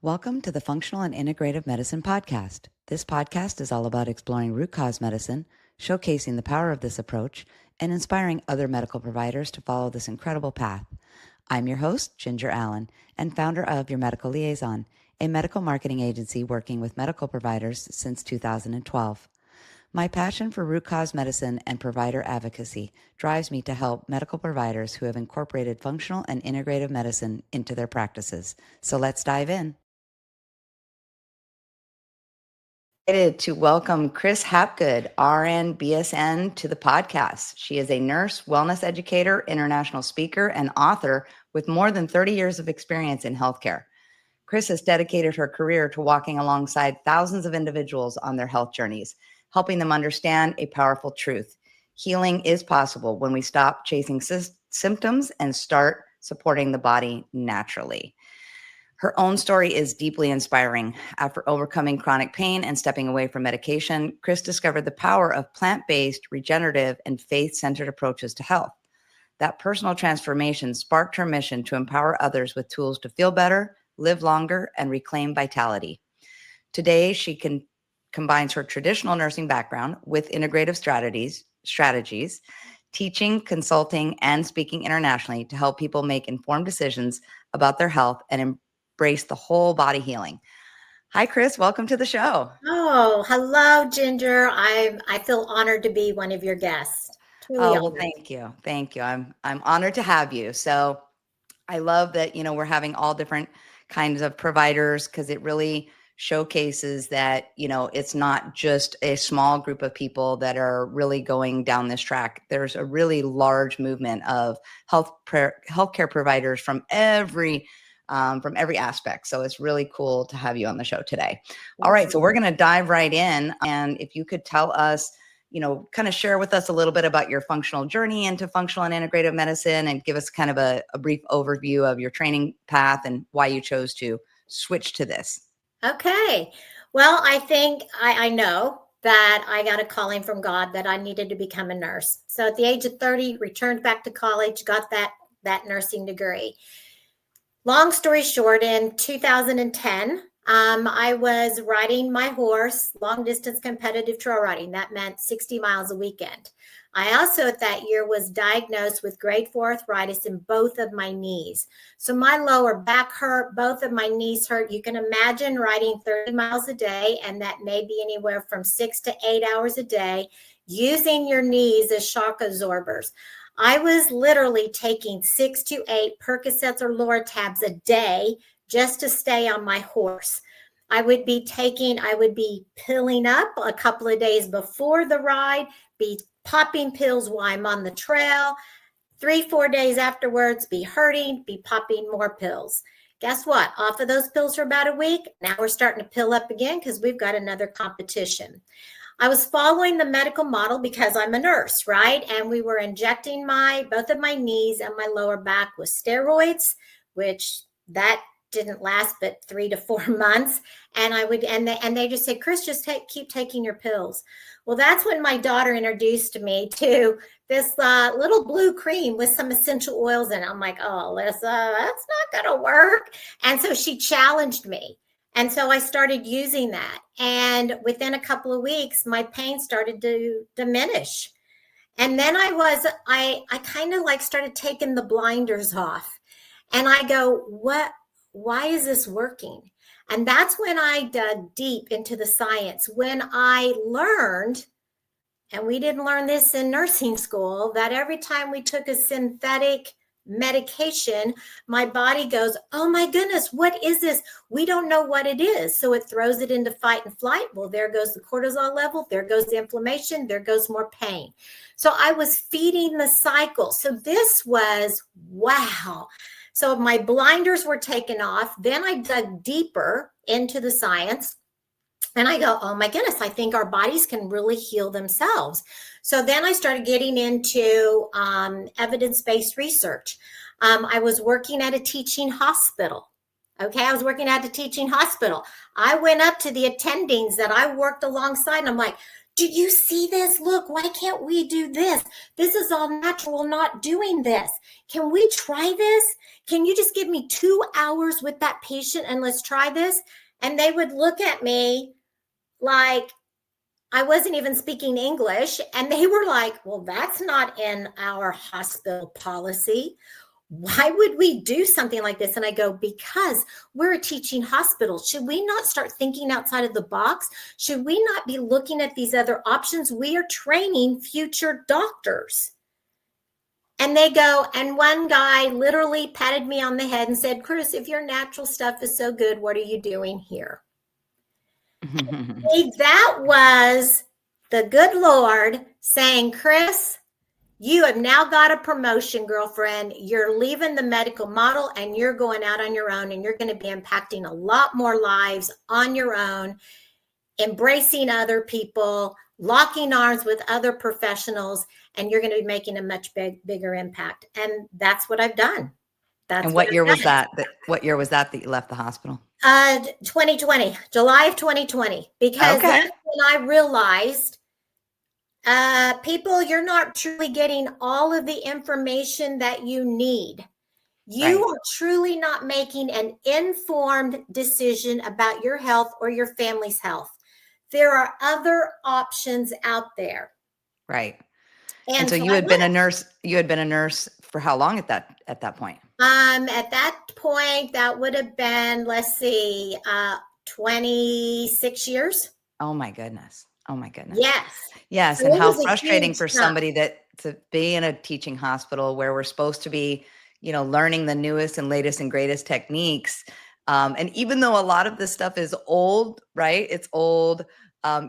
Welcome to the Functional and Integrative Medicine Podcast. This podcast is all about exploring root cause medicine, showcasing the power of this approach, and inspiring other medical providers to follow this incredible path. I'm your host, Ginger Allen, and founder of Your Medical Liaison, a medical marketing agency working with medical providers since 2012. My passion for root cause medicine and provider advocacy drives me to help medical providers who have incorporated functional and integrative medicine into their practices. So let's dive in. Excited to welcome Kris Hapgood, RN BSN, to the podcast. She is a nurse, wellness educator, international speaker, and author with more than 30 years of experience in healthcare. Kris has dedicated her career to walking alongside thousands of individuals on their health journeys, helping them understand a powerful truth. Healing is possible when we stop chasing symptoms and start supporting the body naturally. Her own story is deeply inspiring. After overcoming chronic pain and stepping away from medication, Kris discovered the power of plant-based, regenerative, and faith-centered approaches to health. That personal transformation sparked her mission to empower others with tools to feel better, live longer, and reclaim vitality. Today, she combines her traditional nursing background with integrative strategies, teaching, consulting, and speaking internationally to help people make informed decisions about their health and embrace the whole body healing. Hi, Kris. Welcome to the show. Oh, hello, Ginger. I feel honored to be one of your guests. Truly Oh, well, honored. thank you. Thank you. I'm honored to have you. So I love that, we're having all different kinds of providers because it really showcases that, it's not just a small group of people that are really going down this track. There's a really large movement of healthcare providers from every aspect. So it's really cool to have you on the show today. All right. So we're going to dive right in. And if you could tell us, kind of share with us a little bit about your functional journey into functional and integrative medicine and give us kind of a brief overview of your training path and why you chose to switch to this. Okay. Well, I think I know that I got a calling from God that I needed to become a nurse. So at the age of 30, returned back to college, got that nursing degree. Long story short, in 2010, I was riding my horse, long distance competitive trail riding. That meant 60 miles a weekend. I also at that year was diagnosed with grade 4 arthritis in both of my knees. So my lower back hurt, both of my knees hurt. You can imagine riding 30 miles a day, and that may be anywhere from 6 to 8 hours a day, using your knees as shock absorbers. I was literally taking 6 to 8 Percocets or Loratabs a day just to stay on my horse. I would be pilling up a couple of days before the ride, be popping pills while I'm on the trail. 3-4 days afterwards, be hurting, be popping more pills. Guess what? Off of those pills for about a week. Now we're starting to pill up again because we've got another competition. I was following the medical model because I'm a nurse, right? And we were injecting both of my knees and my lower back with steroids, which that didn't last but 3 to 4 months. And they just said, Kris, just keep taking your pills. Well, that's when my daughter introduced me to this little blue cream with some essential oils in it. I'm like, oh, Alyssa, that's not going to work. And so she challenged me. And so I started using that. And within a couple of weeks, my pain started to diminish. And then I kind of like started taking the blinders off. And I go, why is this working? And that's when I dug deep into the science. When I learned, and we didn't learn this in nursing school, that every time we took a synthetic medication, my body goes, oh my goodness, what is this? We don't know what it is. So it throws it into fight and flight. Well, there goes the cortisol level. There goes the inflammation. There goes more pain. So I was feeding the cycle. So this was, wow. So my blinders were taken off. Then I dug deeper into the science. And I go, oh my goodness, I think our bodies can really heal themselves. So then I started getting into evidence-based research. I was working at a teaching hospital. Okay, I was working at a teaching hospital. I went up to the attendings that I worked alongside, and I'm like, do you see this? Look, why can't we do this? This is all natural, not doing this. Can we try this? Can you just give me 2 hours with that patient and let's try this? And they would look at me like I wasn't even speaking English. And they were like, well, that's not in our hospital policy. Why would we do something like this? And I go, because we're a teaching hospital. Should we not start thinking outside of the box? Should we not be looking at these other options? We are training future doctors. And they go, and one guy literally patted me on the head and said, Kris, if your natural stuff is so good, what are you doing here? That was the good Lord saying, Kris, you have now got a promotion, girlfriend. You're leaving the medical model and you're going out on your own, and you're going to be impacting a lot more lives on your own, embracing other people, locking arms with other professionals, and you're going to be making a much bigger impact. And that's what I've done. And what year was that? What year was that you left the hospital? 2020, July of 2020, because that's when I realized, people, you're not truly getting all of the information that you need. You are truly not making an informed decision about your health or your family's health. There are other options out there. Right. And so you had been a nurse. You had been a nurse for how long at that point? At that point, that would have been, let's see, 26 years. Oh my goodness. Oh my goodness. Yes. Yes. So and how frustrating for somebody to be in a teaching hospital where we're supposed to be, learning the newest and latest and greatest techniques. And even though a lot of this stuff is old, right? It's old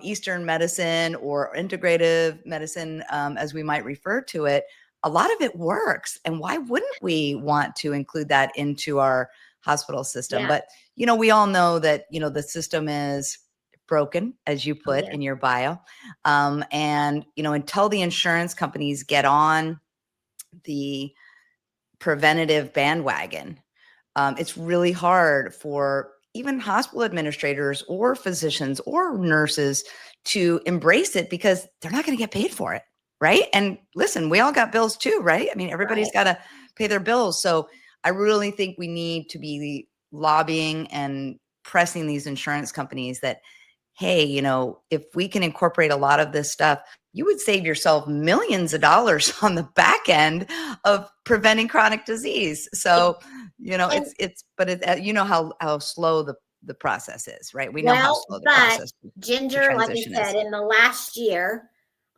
Eastern medicine or integrative medicine, as we might refer to it. A lot of it works. And why wouldn't we want to include that into our hospital system? But, we all know that, the system is broken, as you put in your bio. And, until the insurance companies get on the preventative bandwagon, it's really hard for even hospital administrators or physicians or nurses to embrace it, because they're not going to get paid for it. Right. And listen, we all got bills too, right? I mean, everybody's got to pay their bills. So I really think we need to be lobbying and pressing these insurance companies that, hey, if we can incorporate a lot of this stuff, you would save yourself millions of dollars on the back end of preventing chronic disease. So, but you know how slow the process is, right? We know how slow the process. Ginger, like I said, in the last year,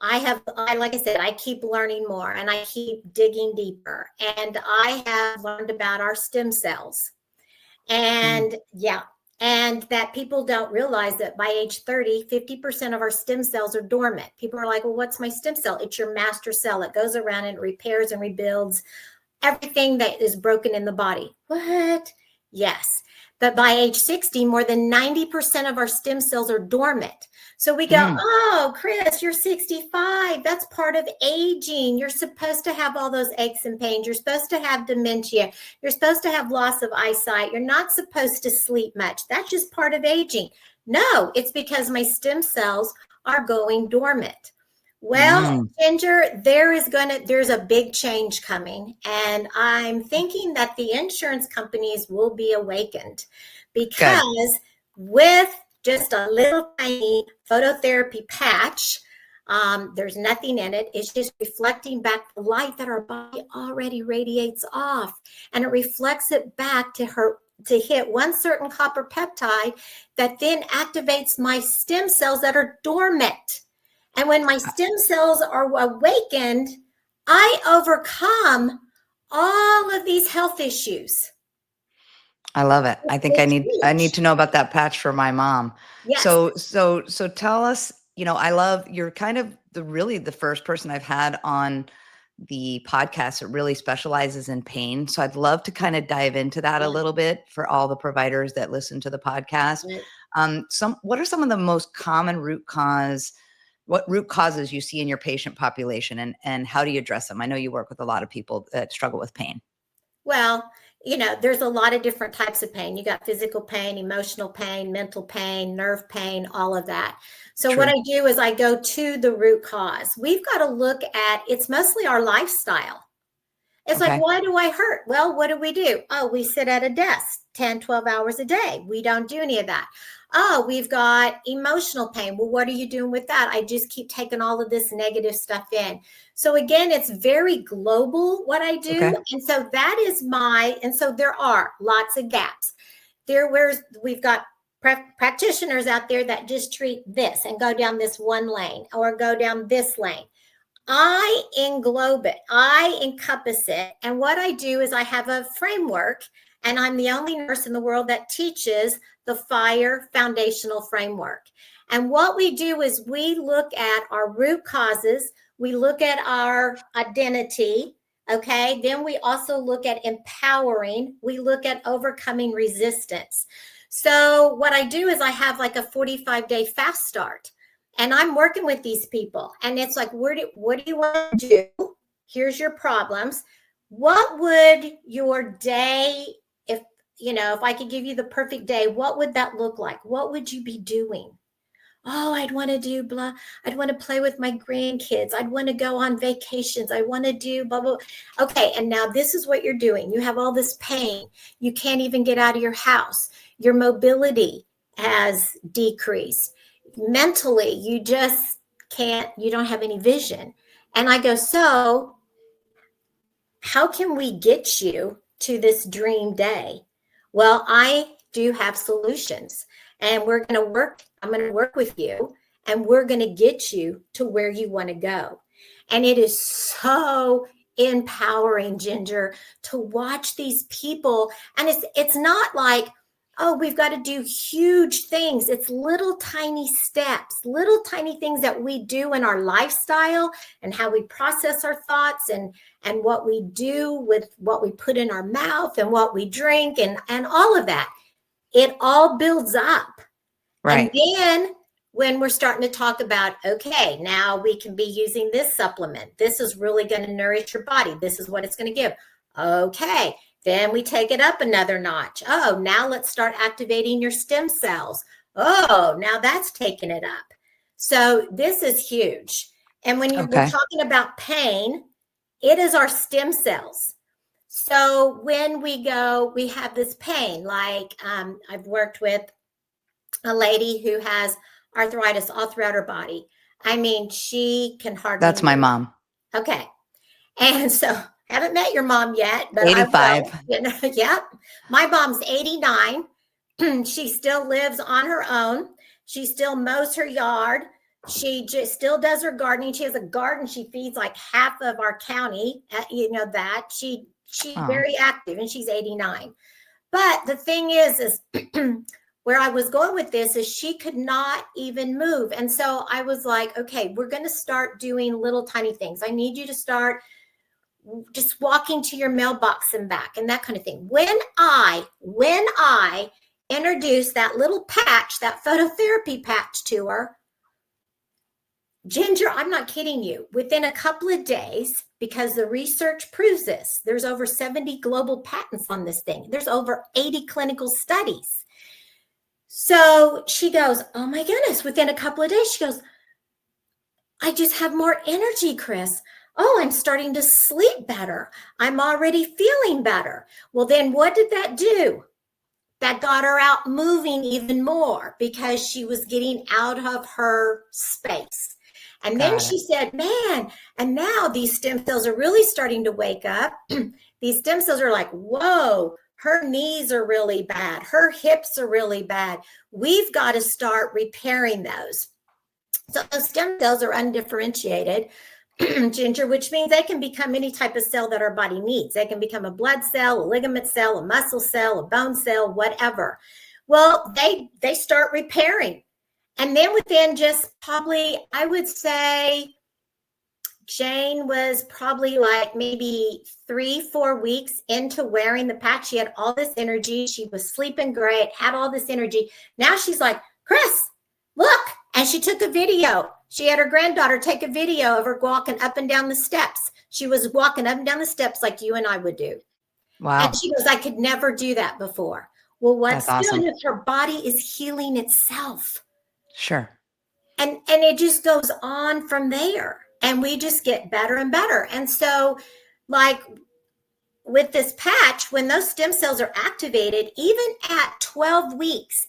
like I said, I keep learning more and I keep digging deeper, and I have learned about our stem cells, and and that people don't realize that by age 30, 50% of our stem cells are dormant. People are like, well, what's my stem cell? It's your master cell. It goes around and repairs and rebuilds everything that is broken in the body. What? Yes. But by age 60, more than 90% of our stem cells are dormant. So we go, oh, Kris, you're 65. That's part of aging. You're supposed to have all those aches and pains. You're supposed to have dementia. You're supposed to have loss of eyesight. You're not supposed to sleep much. That's just part of aging. No, it's because my stem cells are going dormant. Well, Ginger, there's a big change coming, and I'm thinking that the insurance companies will be awakened, because with just a little tiny phototherapy patch, there's nothing in it. It's just reflecting back the light that our body already radiates off, and it reflects it back to hit one certain copper peptide that then activates my stem cells that are dormant. And when my stem cells are awakened, I overcome all of these health issues. I love it. I think I need to know about that patch for my mom. Yes. So tell us, you're kind of the first person I've had on the podcast that really specializes in pain. So I'd love to kind of dive into that a little bit for all the providers that listen to the podcast. What are some of the most common root causes you see in your patient population, and how do you address them? I know you work with a lot of people that struggle with pain. Well, there's a lot of different types of pain. You got physical pain, emotional pain, mental pain, nerve pain, all of that. So what True. I do is I go to the root cause. We've got to look at, it's mostly our lifestyle. It's like, Okay. why do I hurt? Well, what do? Oh, we sit at a desk 10, 12 hours a day. We don't do any of that. Oh, we've got emotional pain. Well, what are you doing with that? I just keep taking all of this negative stuff in. So again, it's very global what I do. Okay. And so that is and so there are lots of gaps. We've got practitioners out there that just treat this and go down this one lane or go down this lane. I englobe it. I encompass it. And what I do is I have a framework, and I'm the only nurse in the world that teaches the FHIR foundational framework. And what we do is we look at our root causes. We look at our identity. Okay. Then we also look at empowering. We look at overcoming resistance. So what I do is I have like a 45-day fast start. And I'm working with these people, and it's like, what do you want to do? Here's your problems. What would your day, if I could give you the perfect day, what would that look like? What would you be doing? Oh, I'd want to do blah. I'd want to play with my grandkids. I'd want to go on vacations. I want to do blah, blah. Okay. And now this is what you're doing. You have all this pain. You can't even get out of your house. Your mobility has decreased. Mentally, you just can't, you don't have any vision. And I go, so how can we get you to this dream day? Well, I do have solutions, and I'm going to work with you, and we're going to get you to where you want to go. And it is so empowering, Ginger, to watch these people. And it's not like, oh, we've got to do huge things. It's little tiny steps, little tiny things that we do in our lifestyle and how we process our thoughts and what we do with what we put in our mouth and what we drink and all of that. It all builds up. Right. And then when we're starting to talk about, okay, now we can be using this supplement. This is really going to nourish your body. This is what it's going to give. Okay. Then we take it up another notch. Oh, now let's start activating your stem cells. Oh, now that's taking it up. So this is huge. And when we're talking about pain, it is our stem cells. So when we have this pain, like I've worked with a lady who has arthritis all throughout her body. I mean, she can hardly. That's my mom. Okay. And so haven't met your mom yet, but 85. I will. Yeah. My mom's 89. She still lives on her own. She still mows her yard. She just still does her gardening. She has a garden. She feeds like half of our county. That she's very active, and she's 89. But the thing is where I was going with this is she could not even move. And so I was like, okay, we're going to start doing little tiny things. I need you to start just walking to your mailbox and back and that kind of thing. When I introduced that little patch, that phototherapy patch to her, Ginger, I'm not kidding you, within a couple of days, because the research proves this, there's over 70 global patents on this thing. There's over 80 clinical studies. So she goes, oh my goodness, within a couple of days, she goes, I just have more energy, Kris. Oh, I'm starting to sleep better. I'm already feeling better. Well, then what did that do? That got her out moving even more because she was getting out of her space. And then she said, man, and now these stem cells are really starting to wake up. These stem cells are like, whoa, her knees are really bad. Her hips are really bad. We've got to start repairing those. So those stem cells are undifferentiated, Ginger, which means they can become any type of cell that our body needs. They can become a blood cell, a ligament cell, a muscle cell, a bone cell, whatever. Well, they start repairing. And then within just probably, I would say, Jane was probably like maybe 3-4 weeks into wearing the patch. She had all this energy. She was sleeping great, had all this energy. Now she's like, Kris, look. And she took a video. She had her granddaughter take a video of her walking up and down the steps. She was walking up and down the steps like you and I would do. And Wow. she goes, I could never do that before. Well, That's what's awesome. doing is her body is healing itself. Sure. And it just goes on from there. And we just get better and better. And so, like with this patch, when those stem cells are activated, even at 12 weeks,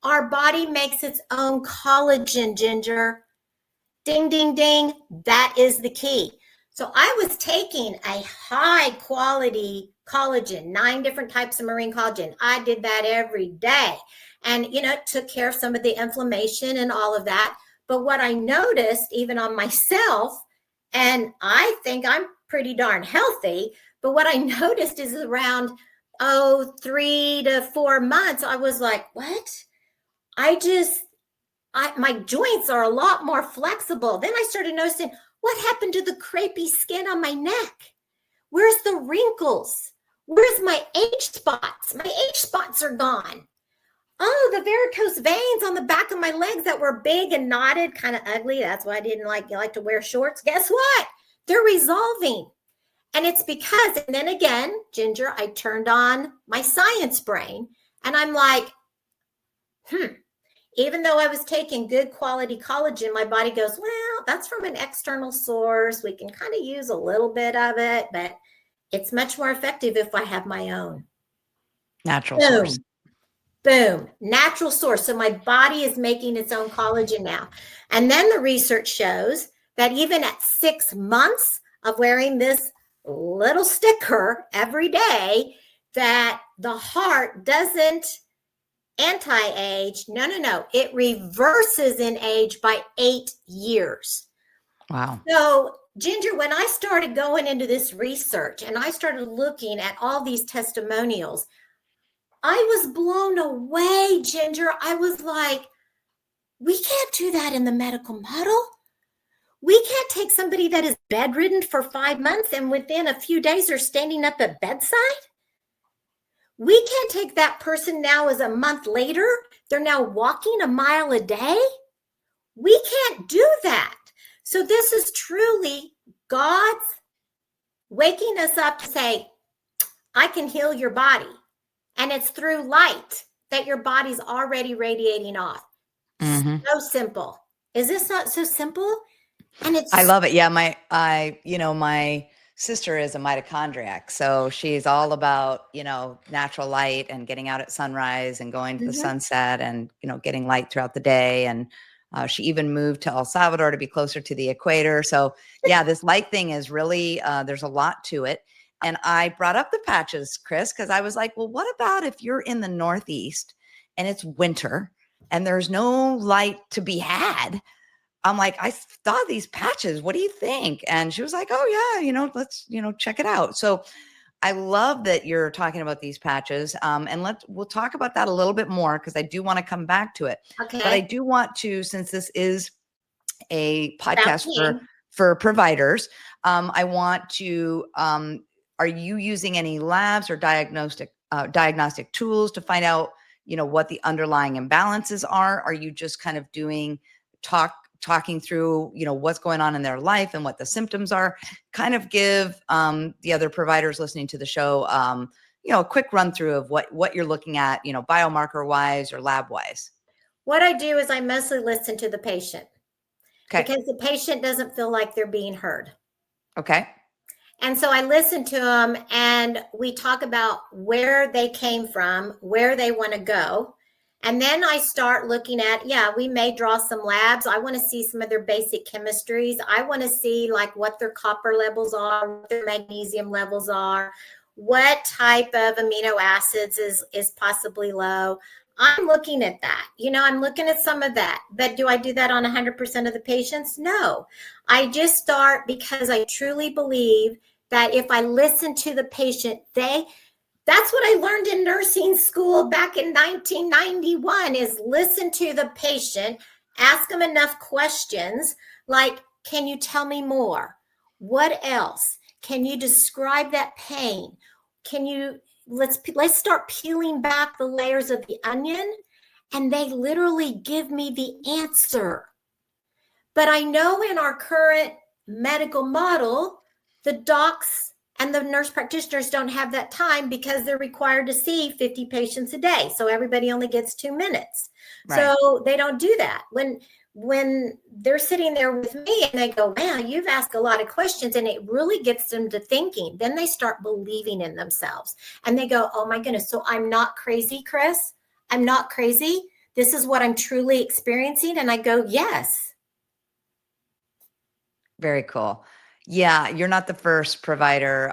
our body makes its own collagen, Ginger. Ding, ding, ding. That is the key. So I was taking a high quality collagen, 9 different types of marine collagen. I did that every day. And, it took care of some of the inflammation and all of that. But what I noticed, even on myself, and I think I'm pretty darn healthy, but what I noticed is around, 3 to 4 months, I was like, what? My joints are a lot more flexible. Then I started noticing, what happened to the crepey skin on my neck? Where's the wrinkles? Where's my age spots? My age spots are gone. Oh, the varicose veins on the back of my legs that were big and knotted, kind of ugly. That's why I didn't like to wear shorts. Guess what? They're resolving. And it's because, and then again, Ginger, I turned on my science brain and I'm like, even though I was taking good quality collagen, my body goes, well, that's from an external source. We can kind of use a little bit of it, but it's much more effective if I have my own. Natural source. Boom. Natural source. So my body is making its own collagen now. And then the research shows that even at 6 months of wearing this little sticker every day, that the heart doesn't anti-age. No. It reverses in age by 8 years. Wow. So, Ginger, when I started going into this research and I started looking at all these testimonials, I was blown away, Ginger. I was like, we can't do that in the medical model. We can't take somebody that is bedridden for 5 months and within a few days are standing up at bedside. We can't take that person now as a month later, they're now walking a mile a day. We can't do that. So this is truly God's waking us up to say, I can heal your body. And it's through light that your body's already radiating off. Mm-hmm. So simple. Is this not so simple? And I love it. Yeah. My sister is a mitochondriac. So she's all about, natural light and getting out at sunrise and going to the sunset and, getting light throughout the day. And she even moved to El Salvador to be closer to the equator. So yeah, this light thing is really, there's a lot to it. And I brought up the patches, Kris, because I was like, well, what about if you're in the Northeast and it's winter and there's no light to be had? I'm like, I thought these patches, what do you think? And she was like, oh yeah, let's, check it out. So I love that you're talking about these patches. And we'll talk about that a little bit more because I do want to come back to it. Okay. But I do want to, since this is a podcast for providers, I want to, are you using any labs or diagnostic tools to find out, what the underlying imbalances are? Are you just kind of doing talking through, what's going on in their life and what the symptoms are? Kind of give the other providers listening to the show, a quick run through of what you're looking at, biomarker wise or lab wise. What I do is I mostly listen to the patient. Okay. Because the patient doesn't feel like they're being heard. Okay. And so I listen to them and we talk about where they came from, where they want to go. And then I start looking at, we may draw some labs. I want to see some of their basic chemistries. I want to see like what their copper levels are, what their magnesium levels are, what type of amino acids is possibly low. I'm looking at that. I'm looking at some of that. But do I do that on 100% of the patients? No. I just start because I truly believe that if I listen to the patient, that's what I learned in nursing school back in 1991 is listen to the patient, ask them enough questions like, can you tell me more? What else? Can you describe that pain? Let's start peeling back the layers of the onion, and they literally give me the answer. But I know in our current medical model, the docs And the nurse practitioners don't have that time because they're required to see 50 patients a day. So everybody only gets 2 minutes. Right. So they don't do that. When they're sitting there with me and they go, wow, you've asked a lot of questions, and it really gets them to thinking, then they start believing in themselves and they go, oh my goodness, so I'm not crazy, Kris. I'm not crazy. This is what I'm truly experiencing. And I go, yes. Very cool. Yeah, you're not the first provider.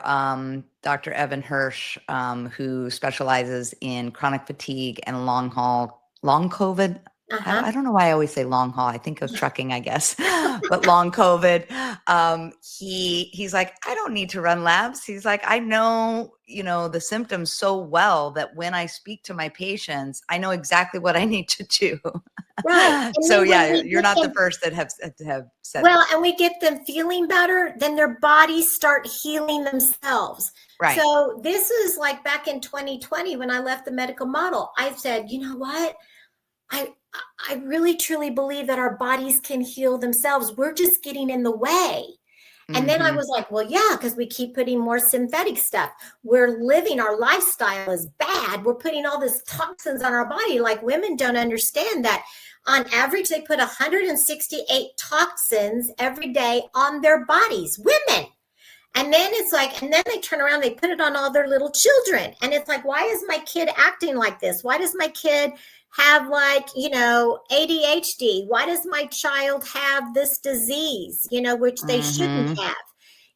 Dr. Evan Hirsch, who specializes in chronic fatigue and long COVID. I don't know why I always say long haul. I think of trucking, I guess, but long COVID. He's like, I don't need to run labs. He's like, I know, the symptoms so well that when I speak to my patients, I know exactly what I need to do. Right. So yeah, you're not the first that have said well, that. and we get them feeling better, then their bodies start healing themselves. Right. So this is like back in 2020 when I left the medical model. I said, you know what? I really truly believe that our bodies can heal themselves. We're just getting in the way. And then I was like, well, yeah, because we keep putting more synthetic stuff. We're living, our lifestyle is bad. We're putting all this toxins on our body. Like, women don't understand that on average, they put 168 toxins every day on their bodies, women. And then it's like, and then they turn around, they put it on all their little children. And it's like, why is my kid acting like this? Why does my kid have ADHD? Why does my child have this disease, which they shouldn't have?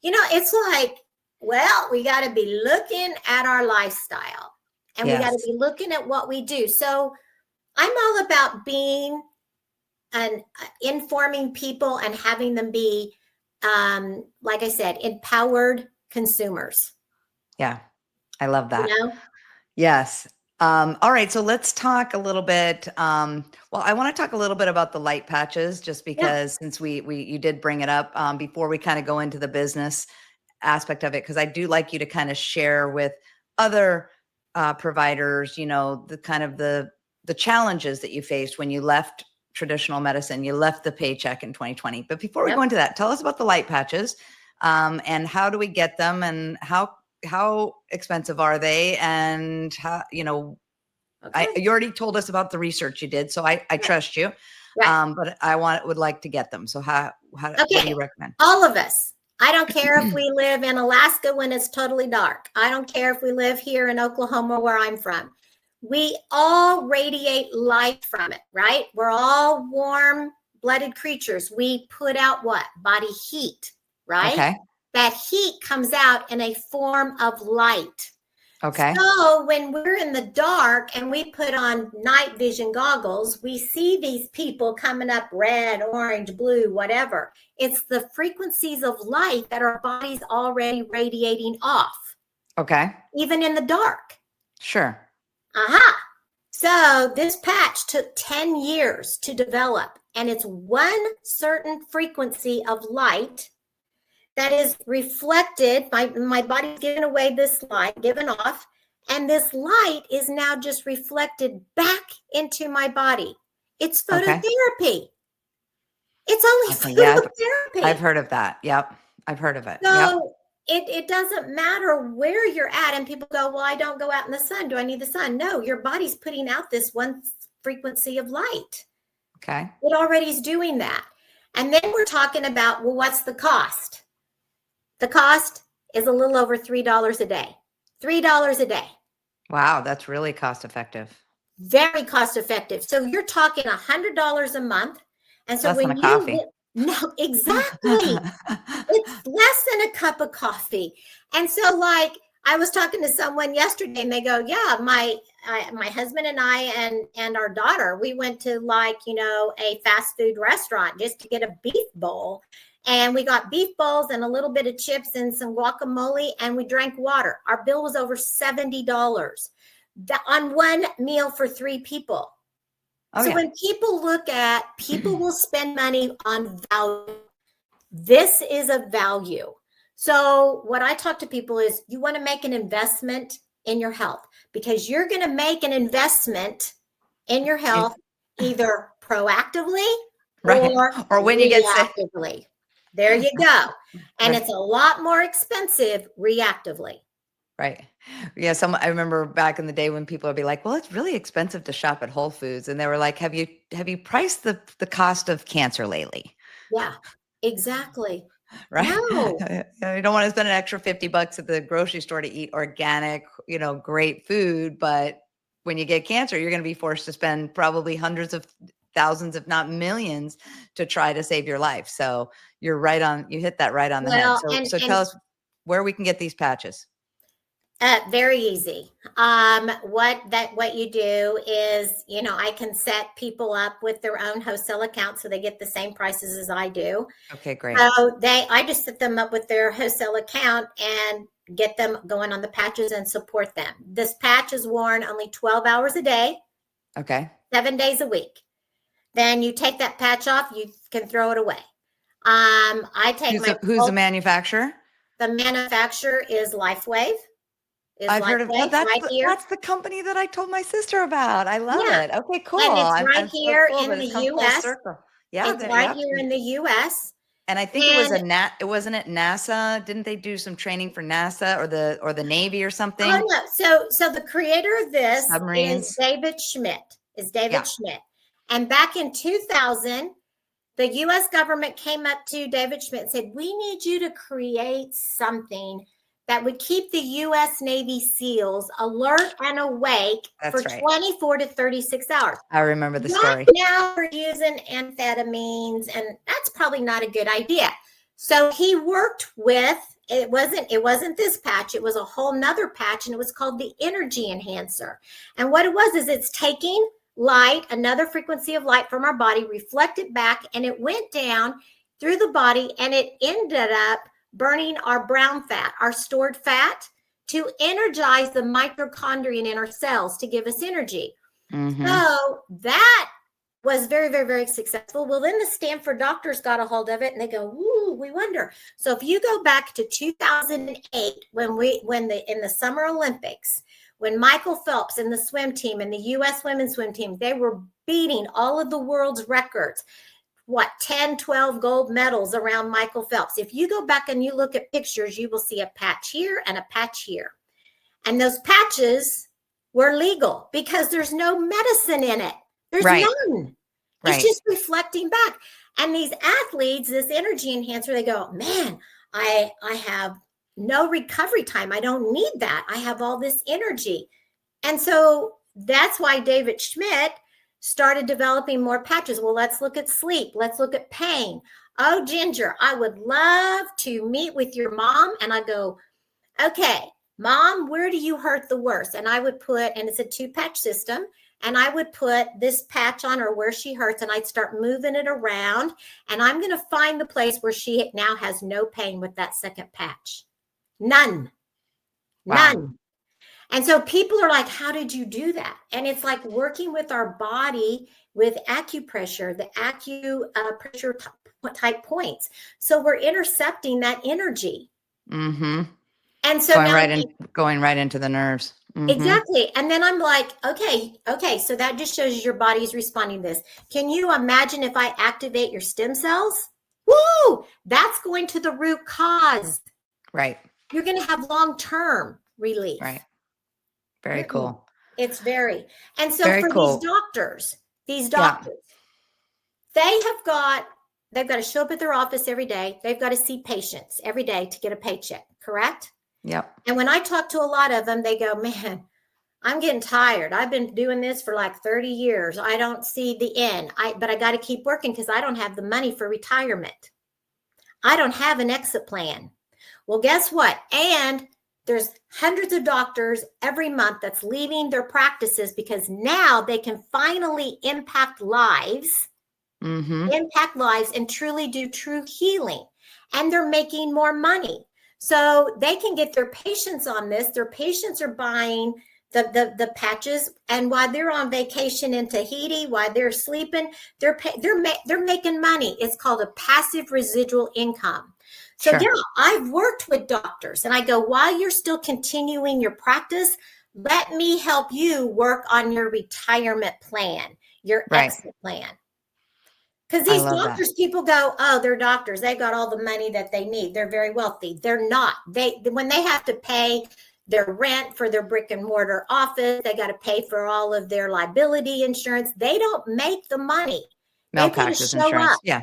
It's like, well, we got to be looking at our lifestyle, and we got to be looking at what we do. So I'm all about being and informing people and having them be, like I said, empowered consumers. Yeah, I love that. Yes. All right. So let's talk a little bit. Well, I want to talk a little bit about the light patches, just because since you did bring it up before we kind of go into the business aspect of it, because I do like you to kind of share with other providers, the kind of the challenges that you faced when you left traditional medicine, you left the paycheck in 2020. But before we go into that, tell us about the light patches and how do we get them, and how expensive are they, and how, you already told us about the research you did, so I trust you. But I would like to get them. So what do you recommend? All of us. I don't care if we live in Alaska when it's totally dark. I don't care if we live here in Oklahoma where I'm from. We all radiate light from it, right? We're all warm-blooded creatures. We put out what? Body heat, right? Okay. That heat comes out in a form of light. Okay. So when we're in the dark and we put on night vision goggles, we see these people coming up red, orange, blue, whatever. It's the frequencies of light that our body's already radiating off. Okay. Even in the dark. Sure. So this patch took 10 years to develop, and it's one certain frequency of light that is reflected. My body's giving away this light, given off, and this light is now just reflected back into my body. It's phototherapy. It's only phototherapy. I've heard of that. Yep. I've heard of it. So it doesn't matter where you're at. And people go, well, I don't go out in the sun. Do I need the sun? No, your body's putting out this one frequency of light. Okay. It already is doing that. And then we're talking about, well, what's the cost? The cost is a little over $3 a day. $3 a day. Wow, that's really cost effective. Very cost effective. So you're talking $100 a month. And so less than a coffee. No, exactly. It's less than a cup of coffee. And so, like, I was talking to someone yesterday, and they go, yeah, my husband and I and our daughter, we went to a fast food restaurant just to get a beef bowl. And we got beef bowls and a little bit of chips and some guacamole, and we drank water. Our bill was over $70 on one meal for 3 people. So when people look at, people will spend money on value. This is a value. So what I talk to people is, you want to make an investment in your health, because you're going to make an investment in your health either proactively or when you get sick. There you go. And it's a lot more expensive reactively. Right. Yeah. I remember back in the day when people would be like, well, it's really expensive to shop at Whole Foods. And they were like, have you priced the cost of cancer lately? Yeah, exactly. Right. No. You don't want to spend an extra $50 at the grocery store to eat organic, great food. But when you get cancer, you're going to be forced to spend probably hundreds of thousands, if not millions, to try to save your life. So you hit that right on the head. So tell us where we can get these patches. Very easy. What you do is, I can set people up with their own wholesale account so they get the same prices as I do. Okay, great. So I just set them up with their wholesale account and get them going on the patches and support them. This patch is worn only 12 hours a day. Okay. 7 days a week. Then you take that patch off, you can throw it away. Who's the manufacturer? The manufacturer is LifeWave. I've heard of that's the company that I told my sister about. I love it. Okay, cool. And it's here in the US. Yeah, it's right here in the US. And I think it wasn't it NASA? Didn't they do some training for NASA or the Navy or something? Oh no. So the creator of this is David Schmidt. Schmidt. And back in 2000, the US government came up to David Schmidt and said, we need you to create something that would keep the U.S. Navy SEALs alert and awake for 24 to 36 hours. I remember the story. Now we're using amphetamines, and that's probably not a good idea. So he worked with, it wasn't this patch, it was a whole nother patch, and it was called the Energy Enhancer. And what it was is it's taking light, another frequency of light from our body, reflected back, and it went down through the body, and it ended up burning our brown fat, our stored fat, to energize the mitochondria in our cells to give us energy. Mm-hmm. So that was very, very, very successful. Well, then the Stanford doctors got a hold of it and they go, ooh, we wonder. So if you go back to 2008, in the Summer Olympics, when Michael Phelps and the swim team and the U.S. women's swim team, they were beating all of the world's records. 10, 12 gold medals around Michael Phelps. If you go back and you look at pictures, you will see a patch here and a patch here. And those patches were legal because there's no medicine in it. There's none. It's just reflecting back. And these athletes, this energy enhancer, they go, man, I have no recovery time. I don't need that. I have all this energy. And so that's why David Schmidt started developing more patches. Well, let's look at sleep. Let's look at pain. Oh, Ginger, I would love to meet with your mom. And I go, okay, Mom, where do you hurt the worst? And I would put, and it's a 2-patch system, and I would put this patch on her where she hurts, and I'd start moving it around. And I'm going to find the place where she now has no pain with that second patch. None. Wow. None. And so people are like, how did you do that? And it's like working with our body with acupressure, the acupressure type points. So we're intercepting that energy. Mm-hmm. And so going right into the nerves. Mm-hmm. Exactly. And then I'm like, okay. So that just shows you your body's responding to this. Can you imagine if I activate your stem cells? Woo! That's going to the root cause. Right. You're going to have long-term relief. Right. Very cool. It's very. And so these doctors, they've got to show up at their office every day. They've got to see patients every day to get a paycheck, correct? Yep. And when I talk to a lot of them, they go, man, I'm getting tired. I've been doing this for like 30 years. I don't see the end. But I got to keep working because I don't have the money for retirement. I don't have an exit plan. Well, guess what? And there's hundreds of doctors every month that's leaving their practices because now they can finally impact lives, and truly do true healing. And they're making more money. So they can get their patients on this. Their patients are buying the patches. And while they're on vacation in Tahiti, while they're sleeping, they're making money. It's called a passive residual income. So yeah, I've worked with doctors and I go, while you're still continuing your practice, let me help you work on your retirement plan, your exit plan. Because I these love that. doctors, people go, oh, they're doctors. They've got all the money that they need. They're very wealthy. They're not. When they have to pay their rent for their brick and mortar office, they got to pay for all of their liability insurance. They don't make the money. They've got to Malpractice show insurance. up. Yeah.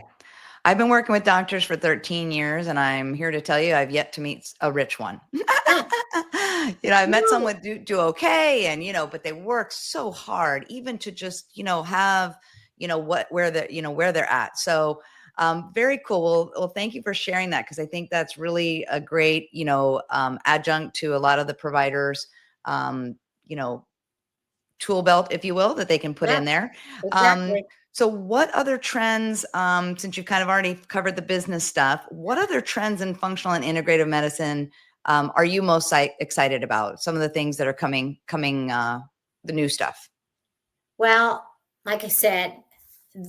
I've been working with doctors for 13 years, and I'm here to tell you I've yet to meet a rich one. Yeah. I've met some No. with do okay, and but they work so hard, even to just have where they're at. So very cool. Well, thank you for sharing that, because I think that's really a great adjunct to a lot of the providers, you know, tool belt, if you will, that they can put Yeah, in there. exactly. So what other trends, since you've kind of already covered the business stuff, what other trends in functional and integrative medicine are you most excited about? Some of the things that are coming, the new stuff. Well, like I said,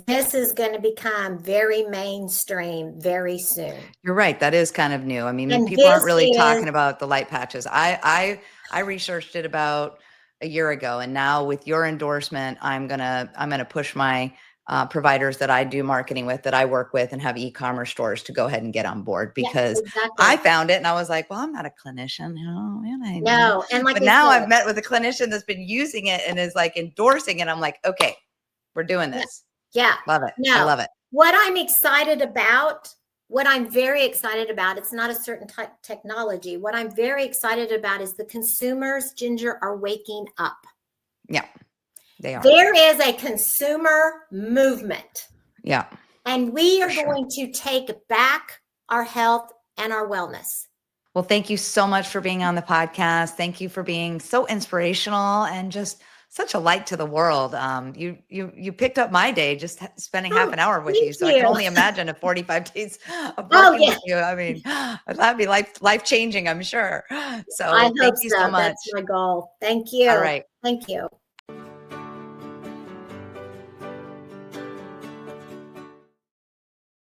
this is going to become very mainstream very soon. You're right. That is kind of new. I mean, And people aren't this really is, talking about the light patches. I researched it about a year ago, and now with your endorsement, I'm gonna push my providers that I do marketing with, that I work with, and have e-commerce stores to go ahead and get on board, yeah, because I exactly. found it and I was like, well, I'm not a clinician, No, and like but I now said, I've met with a clinician that's been using it and is like endorsing it. I'm like, okay, we're doing yeah, this. yeah, Love it. I no. love it. What I'm excited about, what I'm very excited about, it's not a certain type of technology. What I'm very excited about is the consumers, Ginger, are waking up. Yeah, they are. There is a consumer movement, Yeah, and we for are sure. going to take back our health and our wellness. Well, thank you so much for being on the podcast. Thank you for being so inspirational and just such a light to the world. You picked up my day just spending half Oh, an hour with thank you. So I can you. only imagine if 45 days of Oh, working yeah, with you. I mean, that'd be life changing, I'm sure. I So hope thank you so so. That's much. my goal. Thank All you. right. Thank you.